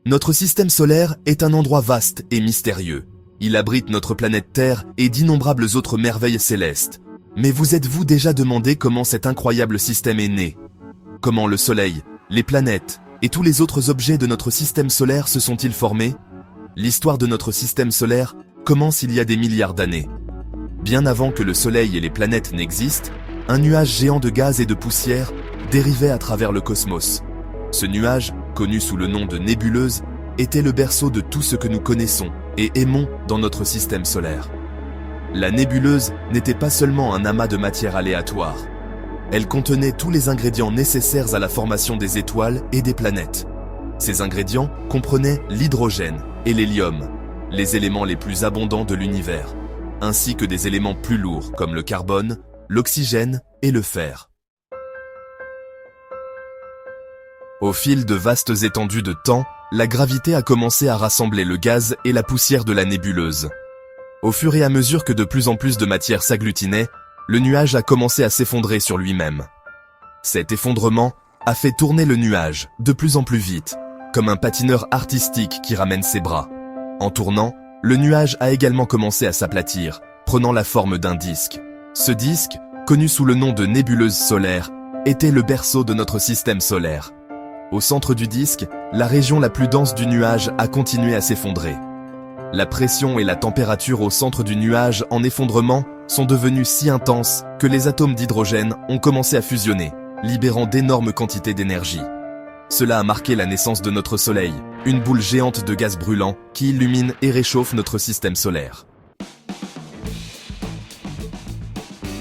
Notre système solaire est un endroit vaste et mystérieux. Il abrite notre planète Terre et d'innombrables autres merveilles célestes. Mais vous êtes-vous déjà demandé comment cet incroyable système est né? Comment le Soleil, les planètes et tous les autres objets de notre système solaire se sont-ils formés? L'histoire de notre système solaire commence il y a des milliards d'années. Bien avant que le Soleil et les planètes n'existent, un nuage géant de gaz et de poussière dérivait à travers le cosmos. Ce nuage, connu sous le nom de nébuleuse, était le berceau de tout ce que nous connaissons et aimons dans notre système solaire. La nébuleuse n'était pas seulement un amas de matière aléatoire. Elle contenait tous les ingrédients nécessaires à la formation des étoiles et des planètes. Ces ingrédients comprenaient l'hydrogène et l'hélium, les éléments les plus abondants de l'univers, ainsi que des éléments plus lourds comme le carbone, l'oxygène et le fer. Au fil de vastes étendues de temps, la gravité a commencé à rassembler le gaz et la poussière de la nébuleuse. Au fur et à mesure que de plus en plus de matière s'agglutinait, le nuage a commencé à s'effondrer sur lui-même. Cet effondrement a fait tourner le nuage de plus en plus vite, comme un patineur artistique qui ramène ses bras. En tournant, le nuage a également commencé à s'aplatir, prenant la forme d'un disque. Ce disque, connu sous le nom de nébuleuse solaire, était le berceau de notre système solaire. Au centre du disque, la région la plus dense du nuage a continué à s'effondrer. La pression et la température au centre du nuage en effondrement sont devenues si intenses que les atomes d'hydrogène ont commencé à fusionner, libérant d'énormes quantités d'énergie. Cela a marqué la naissance de notre Soleil, une boule géante de gaz brûlant qui illumine et réchauffe notre système solaire.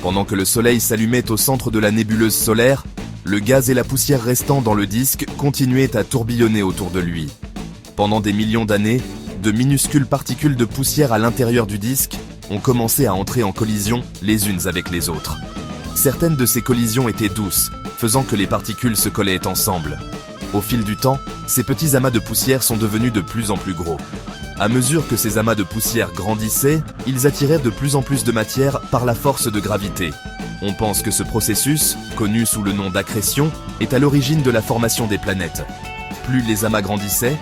Pendant que le Soleil s'allumait au centre de la nébuleuse solaire, le gaz et la poussière restant dans le disque continuaient à tourbillonner autour de lui. Pendant des millions d'années, de minuscules particules de poussière à l'intérieur du disque ont commencé à entrer en collision les unes avec les autres. Certaines de ces collisions étaient douces, faisant que les particules se collaient ensemble. Au fil du temps, ces petits amas de poussière sont devenus de plus en plus gros. À mesure que ces amas de poussière grandissaient, ils attiraient de plus en plus de matière par la force de gravité. On pense que ce processus, connu sous le nom d'accrétion, est à l'origine de la formation des planètes. Plus les amas grandissaient,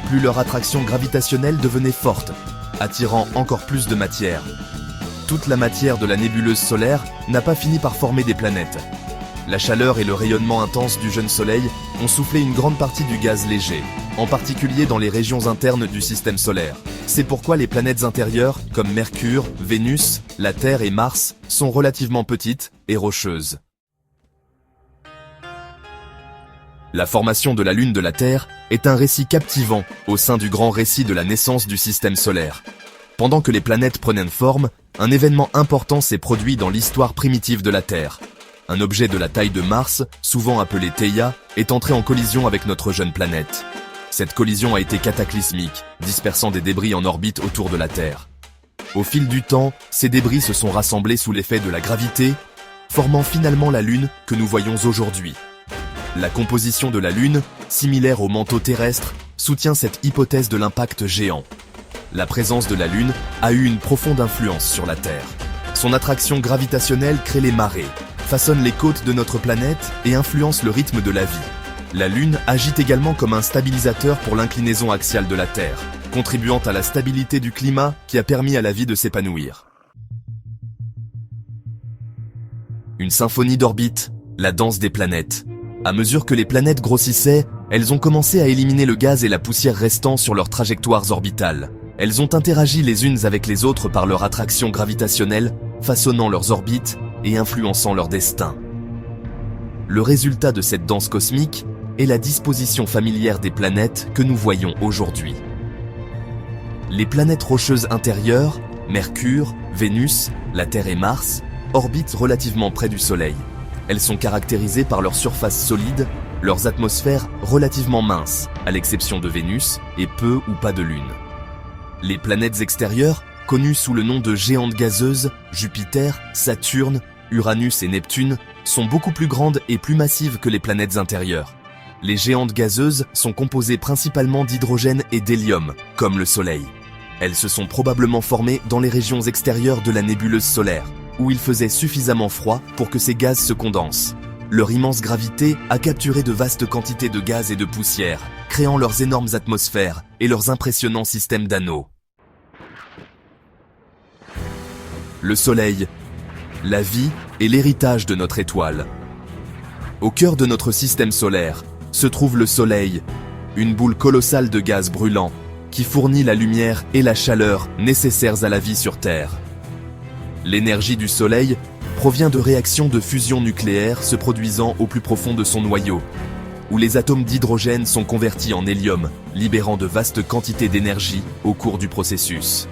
plus leur attraction gravitationnelle devenait forte, attirant encore plus de matière. Toute la matière de la nébuleuse solaire n'a pas fini par former des planètes. La chaleur et le rayonnement intense du jeune Soleil ont soufflé une grande partie du gaz léger, en particulier dans les régions internes du système solaire. C'est pourquoi les planètes intérieures, comme Mercure, Vénus, la Terre et Mars, sont relativement petites et rocheuses. La formation de la Lune de la Terre est un récit captivant au sein du grand récit de la naissance du système solaire. Pendant que les planètes prenaient forme, un événement important s'est produit dans l'histoire primitive de la Terre. Un objet de la taille de Mars, souvent appelé Theia, est entré en collision avec notre jeune planète. Cette collision a été cataclysmique, dispersant des débris en orbite autour de la Terre. Au fil du temps, ces débris se sont rassemblés sous l'effet de la gravité, formant finalement la Lune que nous voyons aujourd'hui. La composition de la Lune, similaire au manteau terrestre, soutient cette hypothèse de l'impact géant. La présence de la Lune a eu une profonde influence sur la Terre. Son attraction gravitationnelle crée les marées, façonne les côtes de notre planète et influence le rythme de la vie. La Lune agit également comme un stabilisateur pour l'inclinaison axiale de la Terre, contribuant à la stabilité du climat qui a permis à la vie de s'épanouir. Une symphonie d'orbite, la danse des planètes. À mesure que les planètes grossissaient, elles ont commencé à éliminer le gaz et la poussière restant sur leurs trajectoires orbitales. Elles ont interagi les unes avec les autres par leur attraction gravitationnelle, façonnant leurs orbites et influençant leur destin. Le résultat de cette danse cosmique est la disposition familière des planètes que nous voyons aujourd'hui. Les planètes rocheuses intérieures, Mercure, Vénus, la Terre et Mars, orbitent relativement près du Soleil. Elles sont caractérisées par leur surface solide, leurs atmosphères relativement minces, à l'exception de Vénus, et peu ou pas de Lune. Les planètes extérieures, connues sous le nom de géantes gazeuses, Jupiter, Saturne, Uranus et Neptune, sont beaucoup plus grandes et plus massives que les planètes intérieures. Les géantes gazeuses sont composées principalement d'hydrogène et d'hélium, comme le Soleil. Elles se sont probablement formées dans les régions extérieures de la nébuleuse solaire, où il faisait suffisamment froid pour que ces gaz se condensent. leur immense gravité a capturé de vastes quantités de gaz et de poussière, créant leurs énormes atmosphères et leurs impressionnants systèmes d'anneaux. Le Soleil, la vie et l'héritage de notre étoile. Au cœur de notre système solaire se trouve le Soleil, une boule colossale de gaz brûlant qui fournit la lumière et la chaleur nécessaires à la vie sur Terre. L'énergie du Soleil provient de réactions de fusion nucléaire se produisant au plus profond de son noyau, où les atomes d'hydrogène sont convertis en hélium, libérant de vastes quantités d'énergie au cours du processus.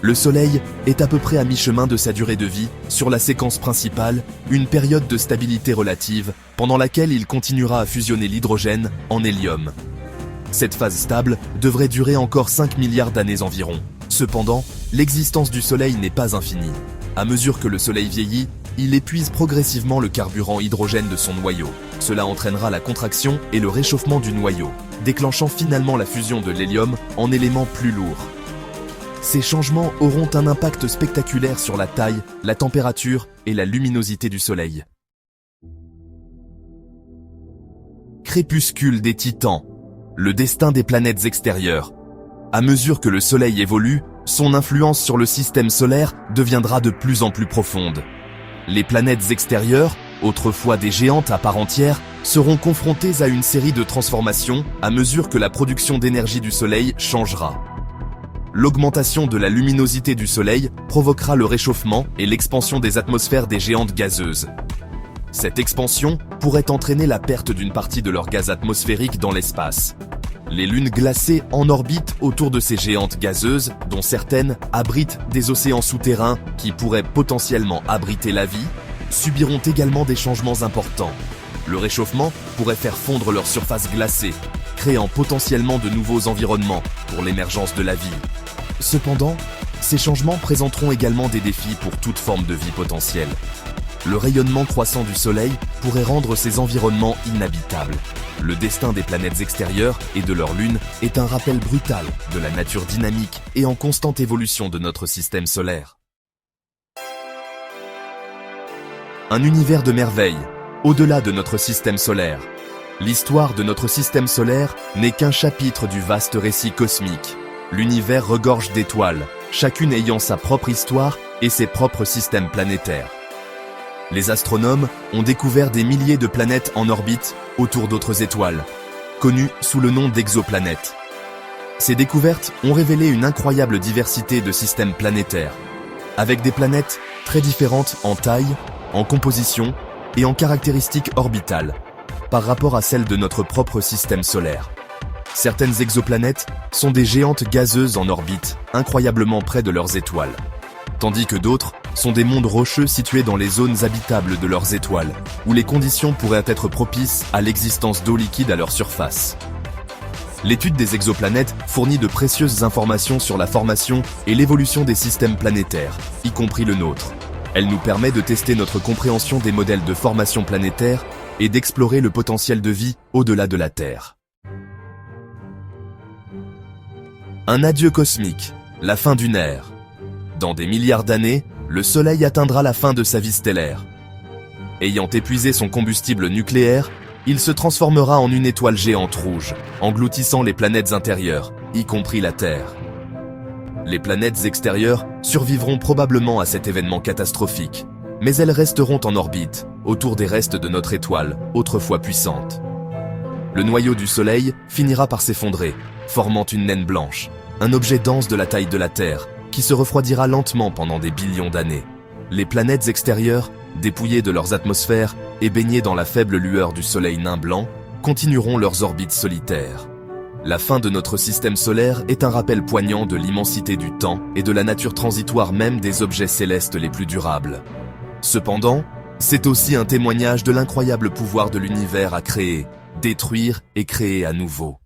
Le Soleil est à peu près à mi-chemin de sa durée de vie sur la séquence principale, une période de stabilité relative, pendant laquelle il continuera à fusionner l'hydrogène en hélium. Cette phase stable devrait durer encore 5 milliards d'années environ. Cependant, l'existence du Soleil n'est pas infinie. À mesure que le Soleil vieillit, il épuise progressivement le carburant hydrogène de son noyau. Cela entraînera la contraction et le réchauffement du noyau, déclenchant finalement la fusion de l'hélium en éléments plus lourds. Ces changements auront un impact spectaculaire sur la taille, la température et la luminosité du Soleil. Crépuscule des Titans. Le destin des planètes extérieures. À mesure que le Soleil évolue, son influence sur le système solaire deviendra de plus en plus profonde. Les planètes extérieures, autrefois des géantes à part entière, seront confrontées à une série de transformations à mesure que la production d'énergie du Soleil changera. L'augmentation de la luminosité du Soleil provoquera le réchauffement et l'expansion des atmosphères des géantes gazeuses. Cette expansion pourrait entraîner la perte d'une partie de leur gaz atmosphérique dans l'espace. Les lunes glacées en orbite autour de ces géantes gazeuses, dont certaines abritent des océans souterrains qui pourraient potentiellement abriter la vie, subiront également des changements importants. Le réchauffement pourrait faire fondre leur surface glacée, créant potentiellement de nouveaux environnements pour l'émergence de la vie. Cependant, ces changements présenteront également des défis pour toute forme de vie potentielle. Le rayonnement croissant du Soleil pourrait rendre ces environnements inhabitables. Le destin des planètes extérieures et de leurs lunes est un rappel brutal de la nature dynamique et en constante évolution de notre système solaire. Un univers de merveilles, au-delà de notre système solaire. L'histoire de notre système solaire n'est qu'un chapitre du vaste récit cosmique. L'univers regorge d'étoiles, chacune ayant sa propre histoire et ses propres systèmes planétaires. Les astronomes ont découvert des milliers de planètes en orbite autour d'autres étoiles, connues sous le nom d'exoplanètes. Ces découvertes ont révélé une incroyable diversité de systèmes planétaires, avec des planètes très différentes en taille, en composition et en caractéristiques orbitales, par rapport à celles de notre propre système solaire. Certaines exoplanètes sont des géantes gazeuses en orbite, incroyablement près de leurs étoiles, tandis que d'autres sont des mondes rocheux situés dans les zones habitables de leurs étoiles, où les conditions pourraient être propices à l'existence d'eau liquide à leur surface. L'étude des exoplanètes fournit de précieuses informations sur la formation et l'évolution des systèmes planétaires, y compris le nôtre. Elle nous permet de tester notre compréhension des modèles de formation planétaire et d'explorer le potentiel de vie au-delà de la Terre. Un adieu cosmique, la fin d'une ère. Dans des milliards d'années, le Soleil atteindra la fin de sa vie stellaire. Ayant épuisé son combustible nucléaire, il se transformera en une étoile géante rouge, engloutissant les planètes intérieures, y compris la Terre. Les planètes extérieures survivront probablement à cet événement catastrophique, mais elles resteront en orbite, autour des restes de notre étoile, autrefois puissante. Le noyau du Soleil finira par s'effondrer, formant une naine blanche, un objet dense de la taille de la Terre, qui se refroidira lentement pendant des billions d'années. Les planètes extérieures, dépouillées de leurs atmosphères et baignées dans la faible lueur du Soleil nain blanc, continueront leurs orbites solitaires. La fin de notre système solaire est un rappel poignant de l'immensité du temps et de la nature transitoire même des objets célestes les plus durables. Cependant, c'est aussi un témoignage de l'incroyable pouvoir de l'univers à créer, détruire et créer à nouveau.